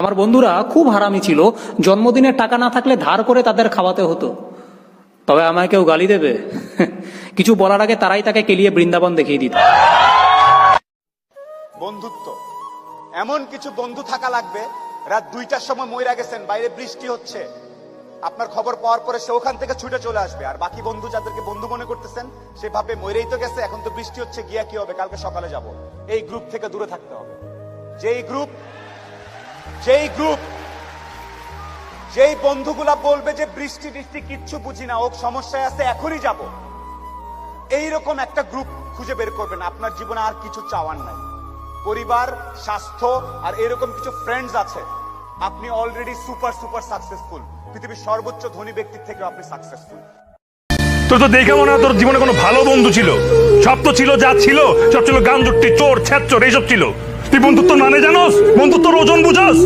আমার বন্ধুরা খুব হারামি ছিল, জন্মদিনের টাকা না থাকলে ধার করে তাদের খাওয়াতে হতো। তবে আমায় কেউ গালি দেবে কিছু বলার আগে তারাই তাকে কেলিয়ে বৃন্দাবন দেখিয়ে দিত। বন্ধুত্ব এমন কিছু বন্ধু থাকা লাগবে, রাত 2টার সময় মইরা গেছেন, বাইরে বৃষ্টি হচ্ছে, আপনার খবর পাওয়ার পরে সে ওখান থেকে ছুটে চলে আসবে। আর বাকি বন্ধু যাদেরকে বন্ধু মনে করতেছেন সে ভাবে মইরেই তো গেছে, এখন তো বৃষ্টি হচ্ছে, গিয়া কি হবে, কালকে সকালে যাব। এই গ্রুপ থেকে দূরে থাকতে হবে। যেই বন্ধুগুলা বলবে যে বৃষ্টি বৃষ্টি কিচ্ছু বুঝি না, ও সমস্যায় আছে, এখনই যাব, এইরকম একটা গ্রুপ খুঁজে বের করবেন। আপনার জীবনে আর কিছু চাওয়ার নাই, পরিবার, স্বাস্থ্য আর এরকম কিছু ফ্রেন্ডস আছে, আপনি অলরেডি সুপার সাকসেসফুল। পৃথিবীর সর্বোচ্চ ধনী ব্যক্তির থেকে আপনি সাকসেসফুল। তোর তো দেখে মনে হয় তোর জীবনে কোনো ভালো বন্ধু ছিল। সব তো ছিল, যা ছিল সব ছিল গাঞ্জুট্টি, চোর, ছ্যাচর, এইসব ছিল। তুই বন্ধুত্ব মানে জানোস? বন্ধুত্বর ওজন বুঝোস?